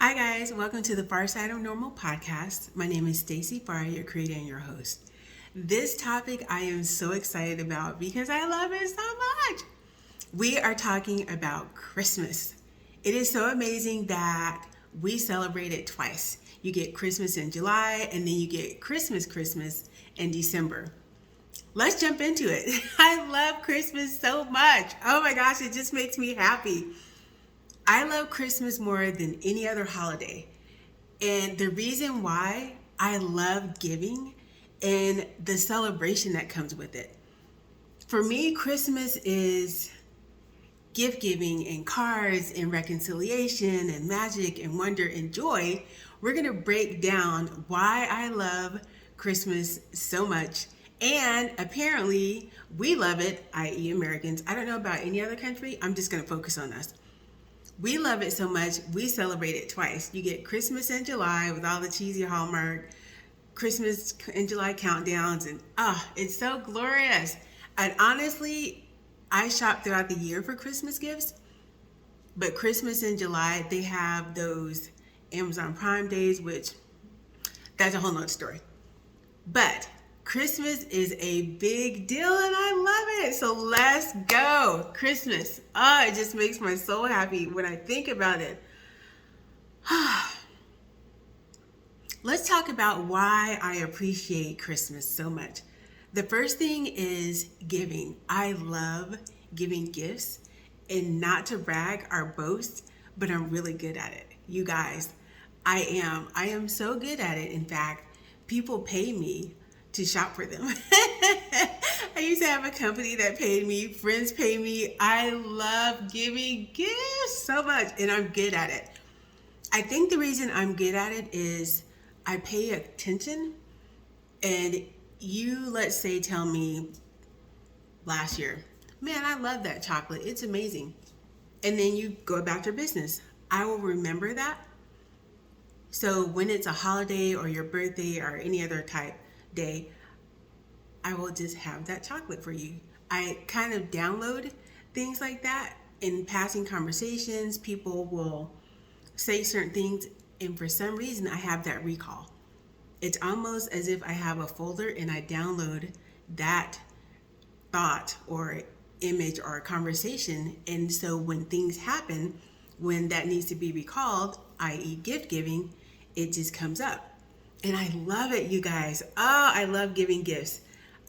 Hi guys, welcome to the Far Side of Normal podcast. My name is Stacy Farr, your creator and your host. This topic I am so excited about because I love it so much. We are talking about Christmas. It is so amazing that we celebrate it twice. You get Christmas in July and then you get Christmas in December. Let's jump into it. I love Christmas so much. Oh my gosh, it just makes me happy. I love Christmas more than any other holiday. And the reason why I love giving and the celebration that comes with it. For me, Christmas is gift giving and cards and reconciliation and magic and wonder and joy. We're going to break down why I love Christmas so much. And apparently, we love it, i.e., Americans. I don't know about any other country. I'm just going to focus on us. We love it so much, we celebrate it twice. You get Christmas in July with all the cheesy Hallmark Christmas in July countdowns, and it's so glorious. And honestly, I shop throughout the year for Christmas gifts, but Christmas in July, they have those Amazon Prime days, which that's a whole nother story. But Christmas is a big deal and I love it. So let's go. Christmas. It just makes my soul happy when I think about it. Let's talk about why I appreciate Christmas so much. The first thing is giving. I love giving gifts, and not to brag or boast, but I'm really good at it. You guys, I am so good at it. In fact, people pay me to shop for them. I used to have a company that paid me, friends pay me. I love giving gifts so much and I'm good at it. I think the reason I'm good at it is I pay attention, and you, let's say, tell me last year, man, I love that chocolate. It's amazing. And then you go about your business. I will remember that. So when it's a holiday or your birthday or any other type day, I will just have that chocolate for you. I kind of download things like that in passing conversations. People will say certain things, and for some reason, I have that recall. It's almost as if I have a folder and I download that thought or image or conversation. And so when things happen, when that needs to be recalled, i.e., gift giving, it just comes up. And I love it, you guys. I love giving gifts.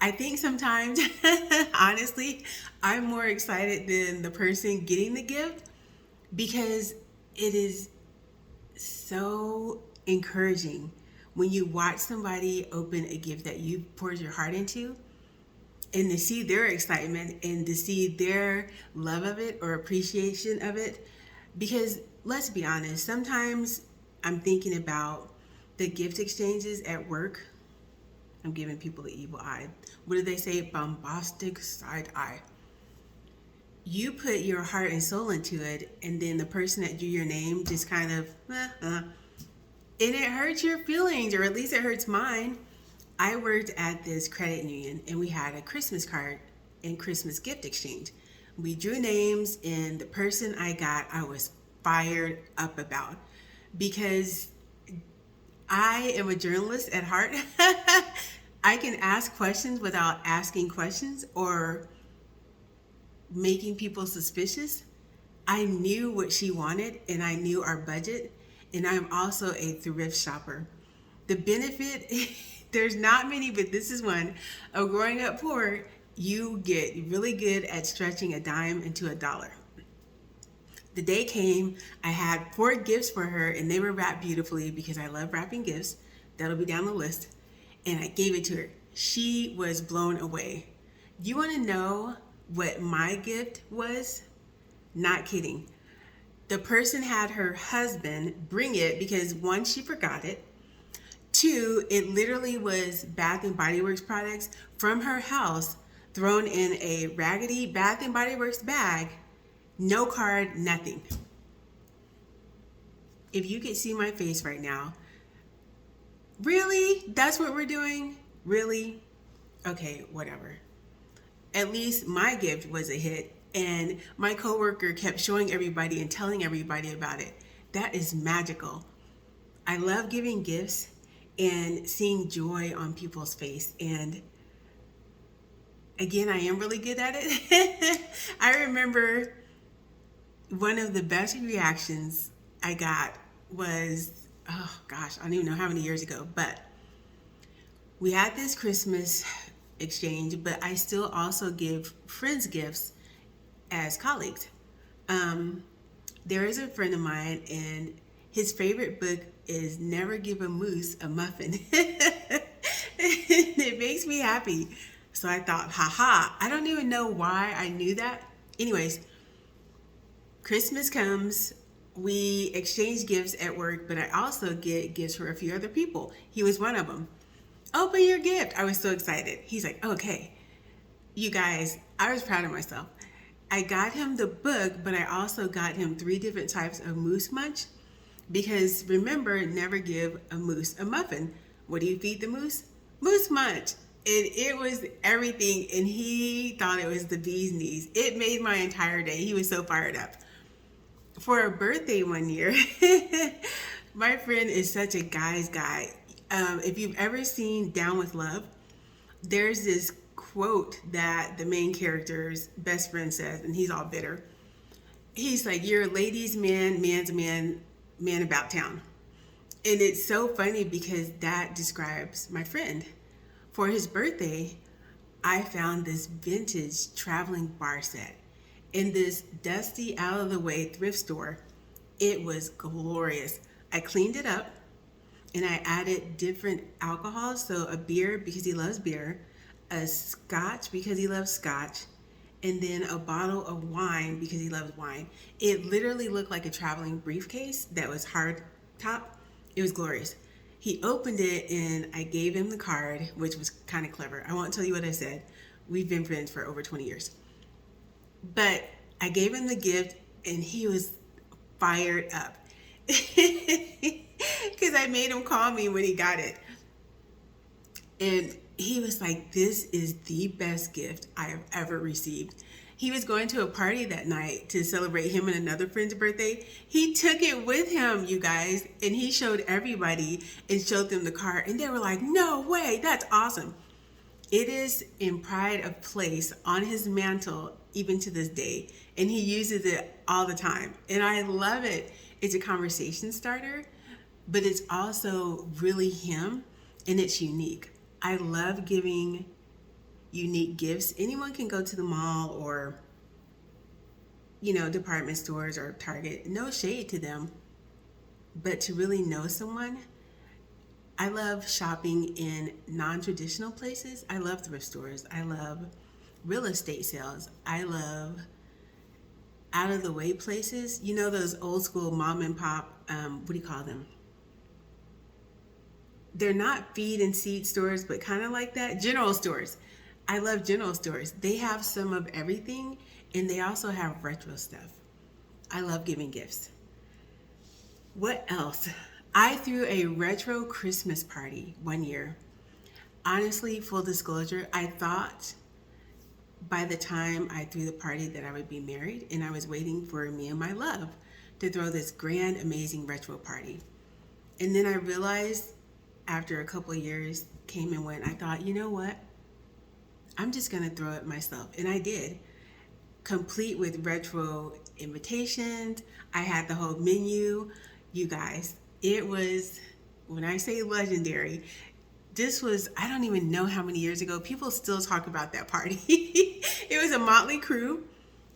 I think sometimes, honestly, I'm more excited than the person getting the gift because it is so encouraging when you watch somebody open a gift that you poured your heart into, and to see their excitement and to see their love of it or appreciation of it. Because let's be honest, sometimes I'm thinking about the gift exchanges at work. I'm giving people the evil eye. What do they say? Bombastic side eye. You put your heart and soul into it, and then the person that drew your name just kind of, and it hurts your feelings, or at least it hurts mine. I worked at this credit union, and we had a Christmas card and Christmas gift exchange. We drew names, and the person I got, I was fired up about because I am a journalist at heart. I can ask questions without asking questions or making people suspicious. I knew what she wanted and I knew our budget, and I'm also a thrift shopper. The benefit, there's not many, but this is one, of growing up poor. You get really good at stretching a dime into a dollar. The day came, I had 4 gifts for her, and they were wrapped beautifully because I love wrapping gifts. That'll be down the list. And I gave it to her. She was blown away. You want to know what my gift was? Not kidding. The person had her husband bring it because 1, she forgot it. 2, it literally was Bath and Body Works products from her house thrown in a raggedy Bath and Body Works bag. No card, nothing. If you could see my face right now, really? That's what we're doing? Really? Okay, whatever. At least my gift was a hit, and my coworker kept showing everybody and telling everybody about it. that is magical. I love giving gifts and seeing joy on people's face. And again, I am really good at it. I remember one of the best reactions I got was, oh gosh, I don't even know how many years ago, but we had this Christmas exchange, but I still also give friends gifts as colleagues. Um, there is a friend of mine, and his favorite book is Never Give a Moose a Muffin. It makes me happy. So I thought, haha, I don't even know why I knew that. Anyways, Christmas comes, we exchange gifts at work, but I also get gifts for a few other people. He was one of them. Open your gift. I was so excited. He's like, okay. You guys, I was proud of myself. I got him the book, but I also got him 3 different types of moose munch because remember, never give a moose a muffin. What do you feed the moose? Moose munch. And it was everything, and he thought it was the bee's knees. It made my entire day. He was so fired up. For a birthday one year, my friend is such a guy's guy. If you've ever seen Down with Love, there's this quote that the main character's best friend says, and he's all bitter. He's like, you're a ladies' man, man's man, man about town. And it's so funny because that describes my friend. For his birthday, I found this vintage traveling bar set in this dusty, out of the way thrift store. It was glorious. I cleaned it up and I added different alcohols. So a beer because he loves beer, a scotch because he loves scotch, and then a bottle of wine because he loves wine. It literally looked like a traveling briefcase that was hard top. It was glorious. He opened it and I gave him the card, which was kind of clever. I won't tell you what I said. We've been friends for over 20 years. But I gave him the gift and he was fired up. Because I made him call me when he got it. And he was like, this is the best gift I have ever received. He was going to a party that night to celebrate him and another friend's birthday. He took it with him, you guys, and he showed everybody and showed them the card. And they were like, no way, that's awesome. It is in pride of place on his mantle, even to this day. And he uses it all the time. And I love it. It's a conversation starter, but it's also really him and it's unique. I love giving unique gifts. Anyone can go to the mall or, department stores or Target. No shade to them. But to really know someone, I love shopping in non-traditional places. I love thrift stores. I love real estate sales. I love out of the way places. You know those old school mom and pop, what do you call them? They're not feed and seed stores, but kind of like that. General stores. I love general stores. They have some of everything, and they also have retro stuff. I love giving gifts. What else? I threw a retro Christmas party one year. Honestly, full disclosure, I thought by the time I threw the party that I would be married, and I was waiting for me and my love to throw this grand, amazing retro party. And then I realized after a couple of years came and went, I thought, you know what? I'm just going to throw it myself. And I did, complete with retro invitations. I had the whole menu. You guys, it was, when I say legendary, this was, I don't even know how many years ago. People still talk about that party. It was a motley crew,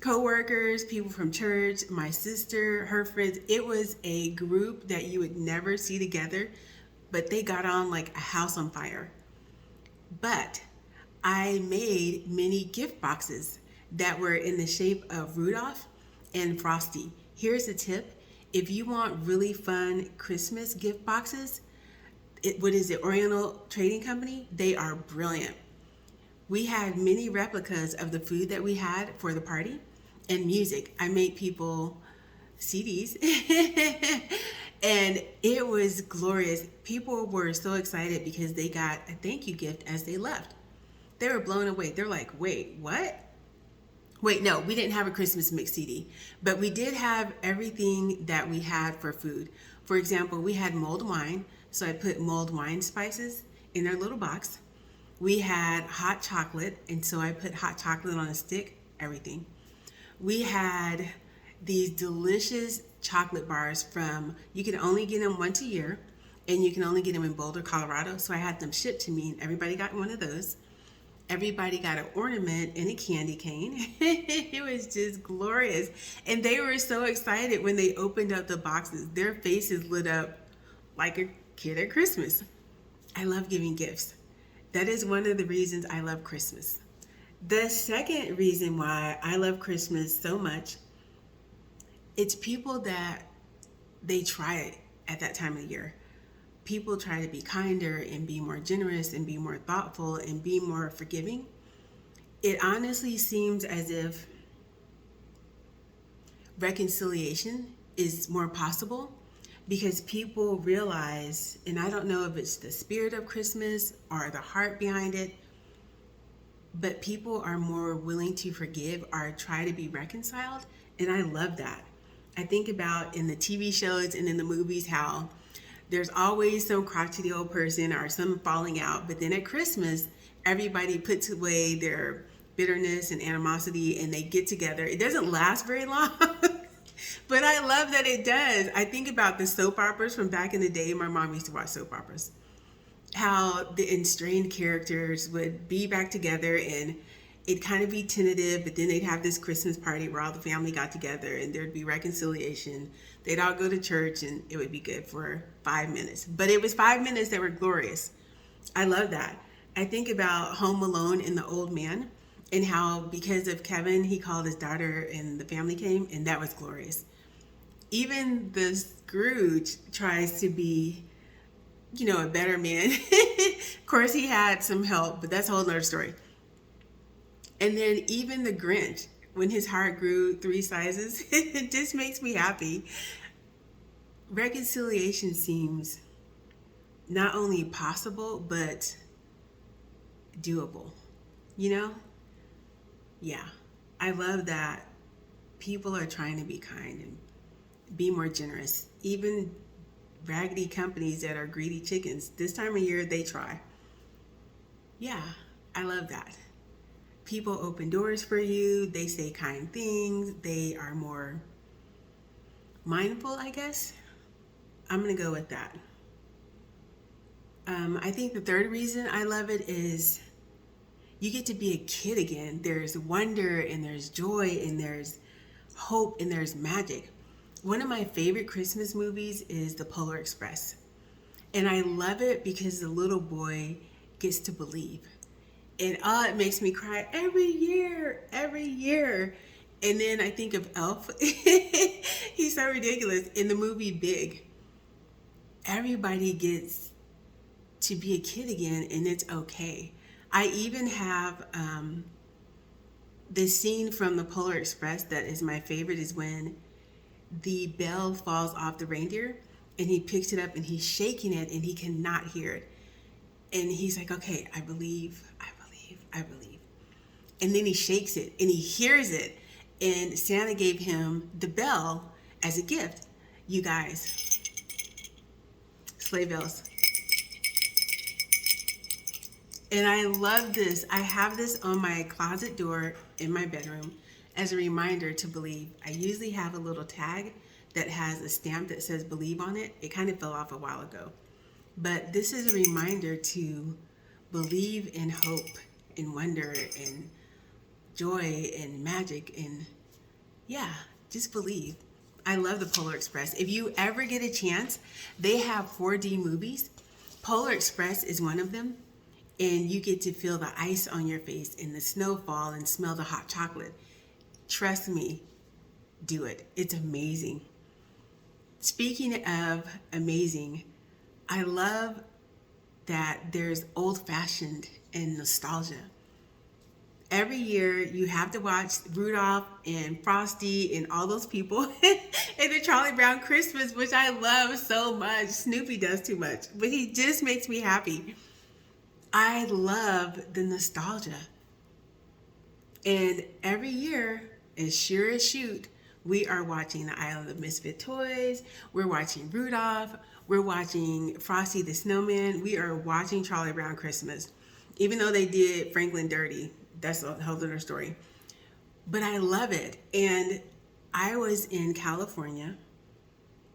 co-workers, people from church, my sister, her friends. It was a group that you would never see together, but they got on like a house on fire. But I made mini gift boxes that were in the shape of Rudolph and Frosty. Here's a tip. If you want really fun Christmas gift boxes, Oriental Trading Company? They are brilliant. We had many replicas of the food that we had for the party and music. I made people CDs and it was glorious. People were so excited because they got a thank you gift as they left. They were blown away. They're like, wait, what? Wait, no, we didn't have a Christmas mix CD, but we did have everything that we had for food. For example, we had mulled wine, so I put mulled wine spices in their little box. We had hot chocolate, and so I put hot chocolate on a stick, everything. We had these delicious chocolate bars from, you can only get them once a year, and you can only get them in Boulder, Colorado. So I had them shipped to me, and everybody got one of those. Everybody got an ornament and a candy cane. It was just glorious. And they were so excited when they opened up the boxes. Their faces lit up like a kid at Christmas. I love giving gifts. That is one of the reasons I love Christmas. The second reason why I love Christmas so much, it's people that they try it at that time of the year. People try to be kinder and be more generous and be more thoughtful and be more forgiving. It honestly seems as if reconciliation is more possible because people realize, and I don't know if it's the spirit of Christmas or the heart behind it, but people are more willing to forgive or try to be reconciled, and I love that. I think about in the TV shows and in the movies how there's always some crotchety old person or some falling out, but then at Christmas, everybody puts away their bitterness and animosity and they get together. It doesn't last very long, but I love that it does. I think about the soap operas from back in the day. My mom used to watch soap operas. How the estranged characters would be back together and it'd kind of be tentative, but then they'd have this Christmas party where all the family got together and there'd be reconciliation. They'd all go to church and it would be good for 5 minutes. But it was 5 minutes that were glorious. I love that. I think about Home Alone and the old man and how because of Kevin, he called his daughter and the family came, and that was glorious. Even the Scrooge tries to be, a better man. Of course, he had some help, but that's a whole nother story. And then even the Grinch, when his heart grew 3 sizes, it just makes me happy. Reconciliation seems not only possible, but doable. Yeah, I love that people are trying to be kind and be more generous. Even raggedy companies that are greedy chickens, this time of year, they try. Yeah, I love that. People open doors for you. They say kind things. They are more mindful, I guess. I'm going to go with that. I think the third reason I love it is you get to be a kid again. There's wonder and there's joy and there's hope and there's magic. One of my favorite Christmas movies is The Polar Express. And I love it because the little boy gets to believe. And it makes me cry every year. And then I think of Elf. He's so ridiculous. In the movie Big, everybody gets to be a kid again, and it's okay. I even have this scene from The Polar Express that is my favorite is when the bell falls off the reindeer, and he picks it up, and he's shaking it, and he cannot hear it. And he's like, okay, I believe. And then he shakes it and he hears it. And Santa gave him the bell as a gift. You guys, sleigh bells. And I love this. I have this on my closet door in my bedroom as a reminder to believe. I usually have a little tag that has a stamp that says believe on it. It kind of fell off a while ago. But this is a reminder to believe in hope and wonder and joy and magic and just believe. I love the Polar Express. If you ever get a chance, they have 4D movies. Polar Express is one of them, and you get to feel the ice on your face and the snowfall and smell the hot chocolate. Trust me, do it. It's amazing. Speaking of amazing, I love that there's old-fashioned and nostalgia. Every year you have to watch Rudolph and Frosty and all those people and the Charlie Brown Christmas, which I love so much. Snoopy does too much, but he just makes me happy. I love the nostalgia. And every year, as sure as shoot, we are watching The Island of Misfit Toys. We're watching Rudolph. We're watching Frosty the Snowman. We are watching Charlie Brown Christmas. Even though they did Franklin dirty, that's a whole other story. But I love it. And I was in California.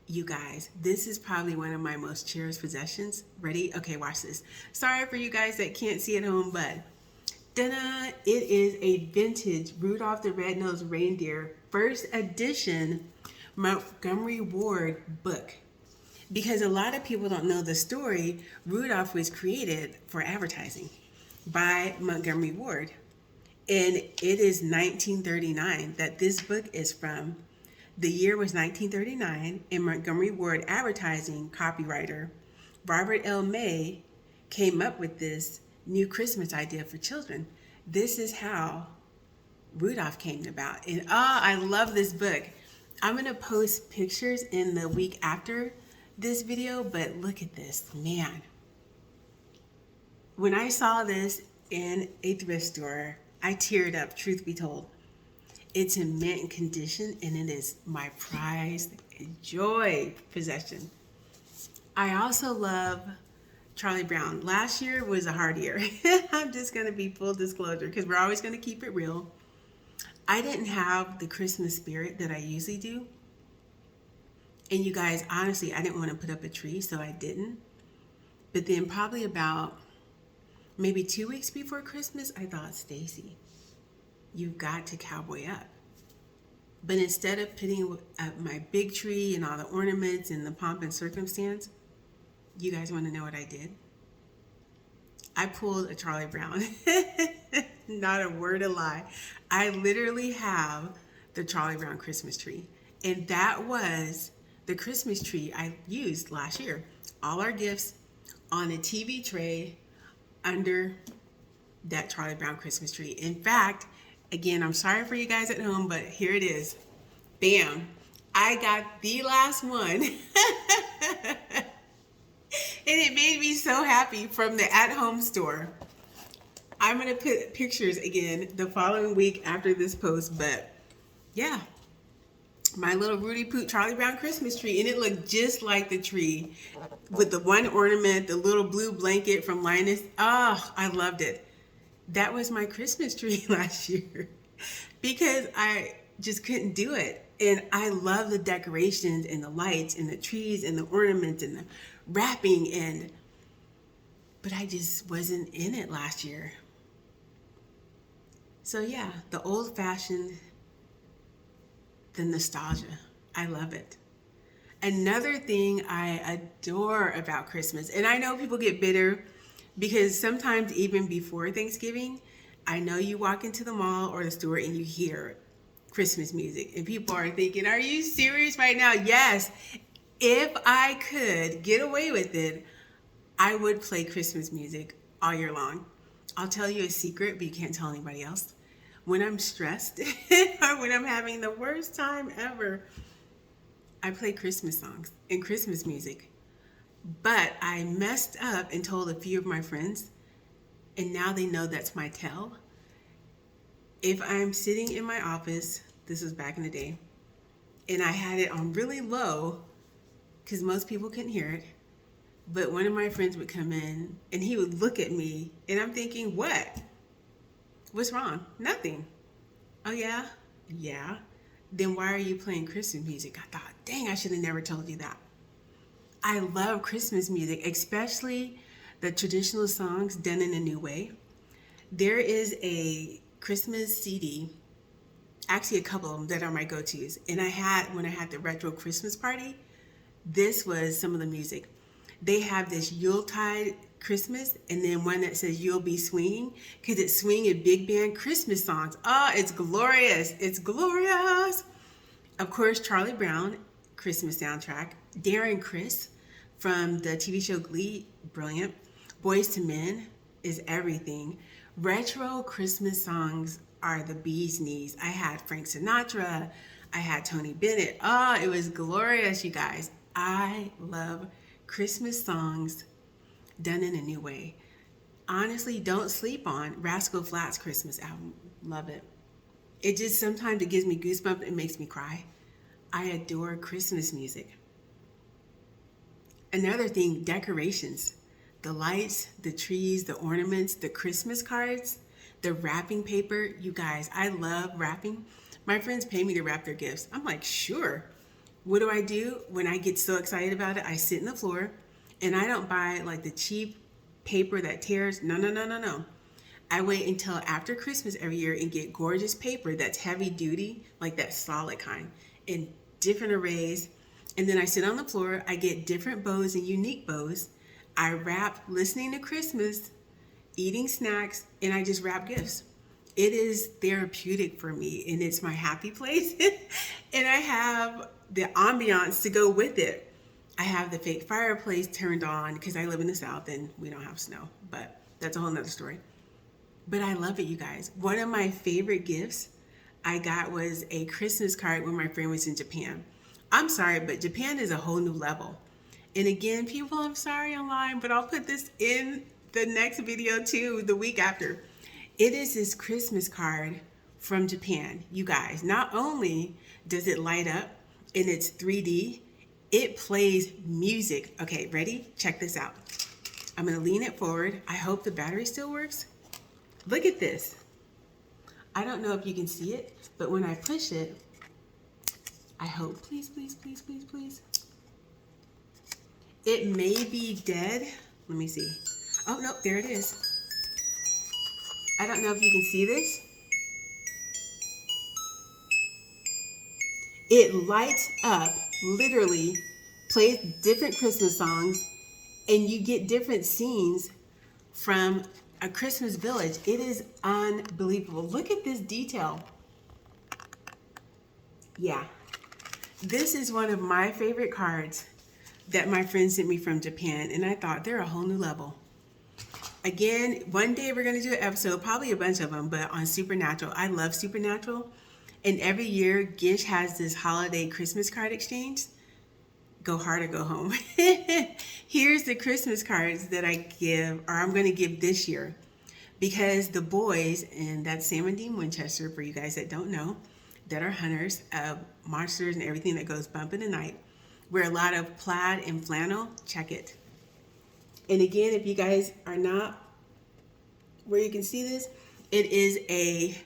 You guys, this is probably one of my most cherished possessions. Ready? Okay, watch this. Sorry for you guys that can't see at home, but it is a vintage Rudolph the Red-Nosed Reindeer first edition Montgomery Ward book. Because a lot of people don't know the story, Rudolph was created for advertising by Montgomery Ward. And it is 1939 that this book is from. The year was 1939, and Montgomery Ward advertising copywriter Robert L. May came up with this new Christmas idea for children. This is how Rudolph came about. And I love this book. I'm going to post pictures in the week after this video, but look at this, man. When I saw this in a thrift store, I teared up, truth be told. It's in mint condition, and it is my prized joy possession. I also love Charlie Brown. Last year was a hard year. I'm just going to be full disclosure because we're always going to keep it real. I didn't have the Christmas spirit that I usually do. And you guys, honestly, I didn't want to put up a tree, so I didn't. But then probably about maybe 2 weeks before Christmas, I thought, Stacy, you've got to cowboy up. But instead of putting up my big tree and all the ornaments and the pomp and circumstance, you guys want to know what I did? I pulled a Charlie Brown. Not a word of lie. I literally have the Charlie Brown Christmas tree. And that was the Christmas tree I used last year. All our gifts on a TV tray under that Charlie Brown Christmas tree. In fact, again, I'm sorry for you guys at home, but here it is. Bam. I got the last one. And it made me so happy from the at-home store. I'm going to put pictures again the following week after this post, but yeah. My little Rudy Poot Charlie Brown Christmas tree, and it looked just like the tree with the one ornament, the little blue blanket from Linus. Oh, I loved it. That was my Christmas tree last year because I just couldn't do it. And I love the decorations and the lights and the trees and the ornaments and the wrapping, but I just wasn't in it last year. So yeah, the old-fashioned, the nostalgia. I love it. Another thing I adore about Christmas, and I know people get bitter because sometimes even before Thanksgiving, I know you walk into the mall or the store and you hear Christmas music and people are thinking, are you serious right now? Yes. If I could get away with it, I would play Christmas music all year long. I'll tell you a secret, but you can't tell anybody else. When I'm stressed or when I'm having the worst time ever, I play Christmas songs and Christmas music. But I messed up and told a few of my friends, and now they know that's my tell. If I'm sitting in my office, this was back in the day, and I had it on really low because most people couldn't hear it, but one of my friends would come in and he would look at me and I'm thinking, what? What's wrong? Nothing. Oh yeah? Yeah. Then why are you playing Christmas music? I thought, dang, I should have never told you that. I love Christmas music, especially the traditional songs done in a new way. There is a Christmas CD, actually a couple of them that are my go-tos. And when I had the retro Christmas party, this was some of the music. They have this Yuletide Christmas and then one that says You'll Be Swinging because it's swinging big band Christmas songs. Oh, it's glorious. It's glorious. Of course, Charlie Brown, Christmas soundtrack. Darren Criss from the TV show Glee, brilliant. Boyz II Men is everything. Retro Christmas songs are the bee's knees. I had Frank Sinatra. I had Tony Bennett. Oh, it was glorious, you guys. I love Christmas songs done in a new way. Honestly, don't sleep on Rascal Flatts' Christmas album. Love it. It just sometimes it gives me goosebumps. It makes me cry. I adore Christmas music. Another thing, decorations. The lights, the trees, the ornaments, the Christmas cards, the wrapping paper. You guys, I love wrapping. My friends pay me to wrap their gifts. I'm like, sure. What do I do when I get so excited about it? I sit in the floor and I don't buy like the cheap paper that tears. No, no, no, no, no. I wait until after Christmas every year and get gorgeous paper that's heavy duty, like that solid kind, in different arrays. And then I sit on the floor, I get different bows and unique bows. I wrap listening to Christmas, eating snacks, and I just wrap gifts. It is therapeutic for me and it's my happy place. And I have the ambiance to go with it. I have the fake fireplace turned on because I live in the South and we don't have snow, but that's a whole nother story. But I love it, you guys. One of my favorite gifts I got was a Christmas card when my friend was in Japan. I'm sorry, but Japan is a whole new level. And again, people, I'm sorry online, but I'll put this in the next video too, the week after. It is this Christmas card from Japan. You guys, not only does it light up and it's 3D, it plays music. Okay, ready? Check this out. I'm gonna lean it forward. I hope the battery still works. Look at this. I don't know if you can see it, but when I push it, I hope, please, please, please, please, please. It may be dead. Let me see. Oh, no, there it is. I don't know if you can see this. It lights up, literally, plays different Christmas songs, and you get different scenes from a Christmas village. It is unbelievable. Look at this detail. Yeah. This is one of my favorite cards that my friend sent me from Japan, and I thought they're a whole new level. Again, one day we're going to do an episode, probably a bunch of them, but on Supernatural. I love Supernatural. And every year, Gish has this holiday Christmas card exchange. Go hard or go home. Here's the Christmas cards that I give, or I'm going to give this year. Because the boys, and that's Sam and Dean Winchester, for you guys that don't know, that are hunters of monsters and everything that goes bump in the night, wear a lot of plaid and flannel. Check it. And again, if you guys are not where you can see this, it is a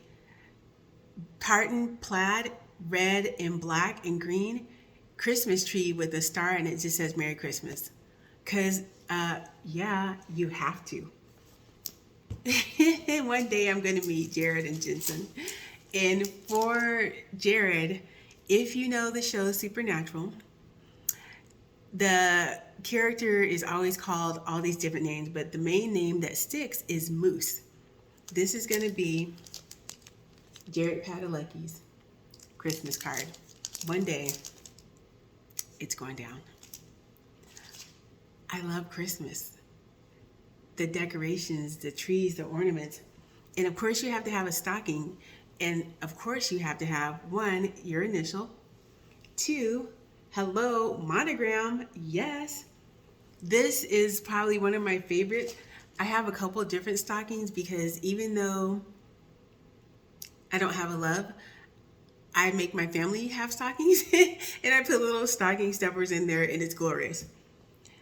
tartan plaid, red and black and green Christmas tree with a star, and it just says Merry Christmas. Because, yeah, you have to. One day I'm going to meet Jared and Jensen. And for Jared, if you know the show Supernatural, the character is always called all these different names, but the main name that sticks is Moose. This is going to be Jared Padalecki's Christmas card. One day, it's going down. I love Christmas. The decorations, the trees, the ornaments. And of course you have to have a stocking. And of course you have to have, 1, your initial, 2, hello, monogram, yes. This is probably one of my favorite. I have a couple of different stockings because even though I don't have a love, I make my family have stockings and I put little stocking stuffers in there and it's glorious.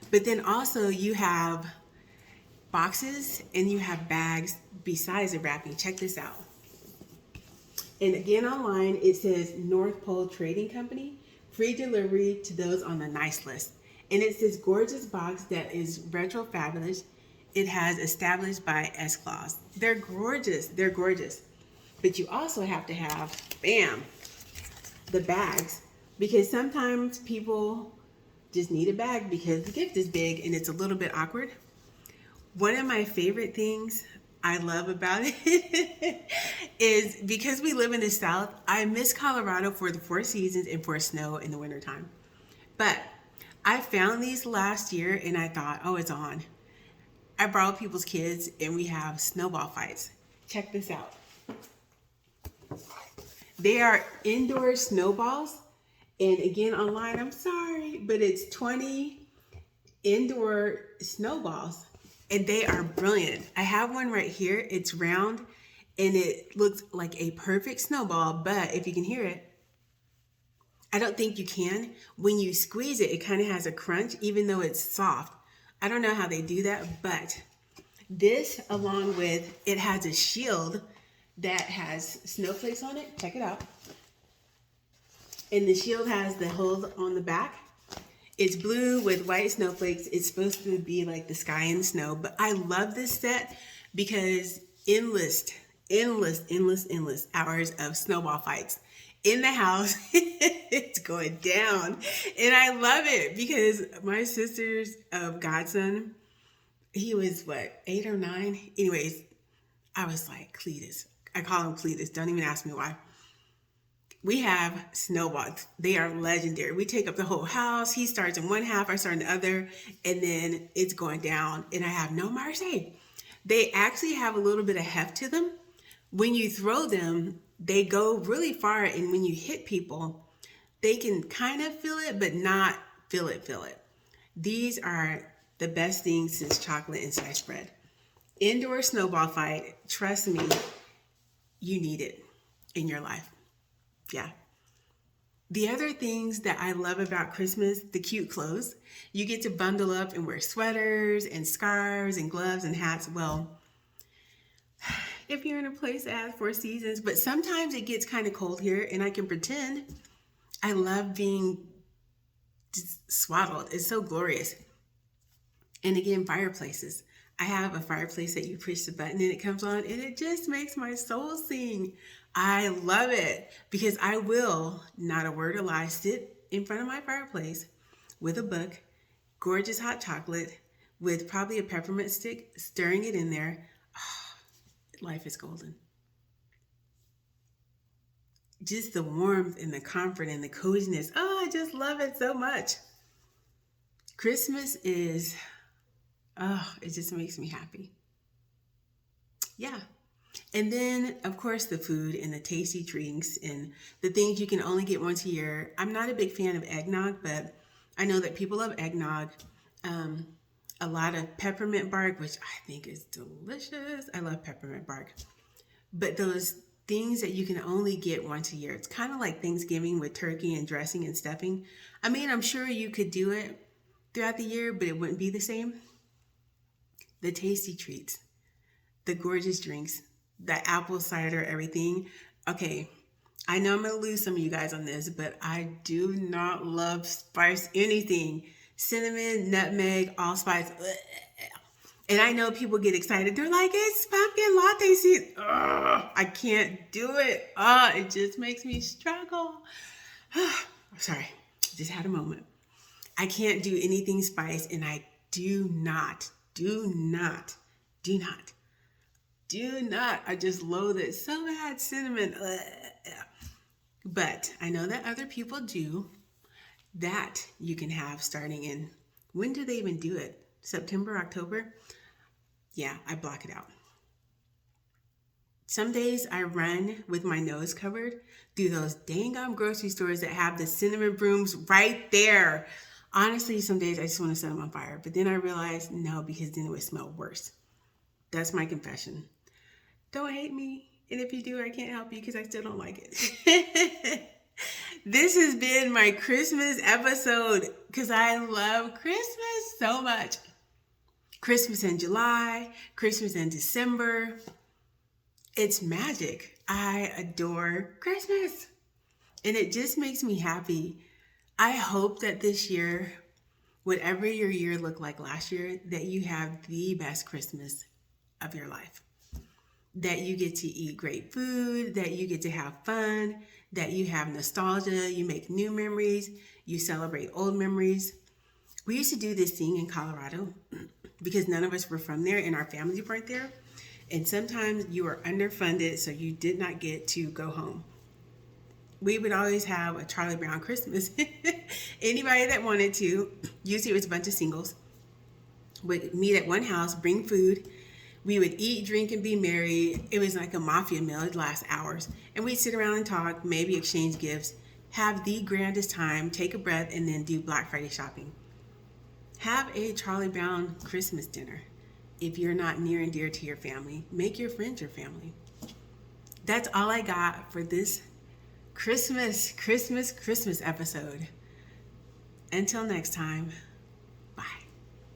But then also you have boxes and you have bags besides the wrapping. Check this out. And again, online, it says North Pole Trading Company, free delivery to those on the nice list. And it's this gorgeous box that is retro fabulous. It has established by S-Claus. They're gorgeous. They're gorgeous. But you also have to have, bam, the bags. Because sometimes people just need a bag because the gift is big and it's a little bit awkward. One of my favorite things I love about it is because we live in the South, I miss Colorado for the 4 seasons and for snow in the wintertime. But I found these last year and I thought, oh, it's on. I borrow people's kids and we have snowball fights. Check this out. They are indoor snowballs. And again, online, I'm sorry, but it's 20 indoor snowballs. And they are brilliant. I have one right here. It's round and it looks like a perfect snowball. But if you can hear it, I don't think you can. When you squeeze it, it kind of has a crunch, even though it's soft. I don't know how they do that, but this, along with it, has a shield that has snowflakes on it. Check it out. And the shield has the holes on the back. It's blue with white snowflakes. It's supposed to be like the sky and snow, but I love this set because endless hours of snowball fights in the house. It's going down. And I love it because my sister's godson, he was what, 8 or 9? Anyways, I was like, Cletus. I call him Cletus. Don't even ask me why. We have snowballs. They are legendary. We take up the whole house. He starts in one half, I start in the other, and then it's going down, and I have no mercy. They actually have a little bit of heft to them. When you throw them, they go really far, and when you hit people, they can kind of feel it, but not feel it. These are the best things since chocolate and sliced bread. Indoor snowball fight, trust me, you need it in your life. Yeah. The other things that I love about Christmas, the cute clothes. You get to bundle up and wear sweaters and scarves and gloves and hats. Well, if you're in a place that has 4 seasons, but sometimes it gets kind of cold here and I can pretend. I love being swaddled. It's so glorious. And again, fireplaces. I have a fireplace that you push the button and it comes on and it just makes my soul sing. I love it because I will, not a word of lie, sit in front of my fireplace with a book, gorgeous hot chocolate with probably a peppermint stick, stirring it in there. Oh, life is golden. Just the warmth and the comfort and the coziness. Oh, I just love it so much. Christmas is, it just makes me happy. Yeah. And then, of course, the food and the tasty drinks and the things you can only get once a year. I'm not a big fan of eggnog, but I know that people love eggnog. A lot of peppermint bark, which I think is delicious. I love peppermint bark. But those things that you can only get once a year, it's kind of like Thanksgiving with turkey and dressing and stuffing. I mean, I'm sure you could do it throughout the year, but it wouldn't be the same. The tasty treats, the gorgeous drinks, the apple cider, everything. Okay, I know I'm going to lose some of you guys on this, but I do not love spice anything. Cinnamon, nutmeg, allspice. And I know people get excited. They're like, it's pumpkin latte season. I can't do it. It just makes me struggle. Sorry, just had a moment. I can't do anything spice, and I do not. I just loathe it so bad. Cinnamon. But I know that other people do. That you can have starting in, when do they even do it? September, October? Yeah, I block it out. Some days I run with my nose covered through those dang grocery stores that have the cinnamon brooms right there. Honestly, some days I just want to set them on fire. But then I realized, no, because then it would smell worse. That's my confession. Don't hate me. And if you do, I can't help you because I still don't like it. This has been my Christmas episode because I love Christmas so much. Christmas in July, Christmas in December. It's magic. I adore Christmas. And it just makes me happy. I hope that this year, whatever your year looked like last year, that you have the best Christmas of your life. That you get to eat great food, that you get to have fun, that you have nostalgia, you make new memories, you celebrate old memories. We used to do this thing in Colorado because none of us were from there and our families weren't there. And sometimes you were underfunded, so you did not get to go home. We would always have a Charlie Brown Christmas. Anybody that wanted to, usually it was a bunch of singles, would meet at one house, bring food. We would eat, drink, and be merry. It was like a mafia meal. It'd last hours. And we'd sit around and talk, maybe exchange gifts, have the grandest time, take a breath, and then do Black Friday shopping. Have a Charlie Brown Christmas dinner. If you're not near and dear to your family, make your friends your family. That's all I got for this Christmas episode. Until next time.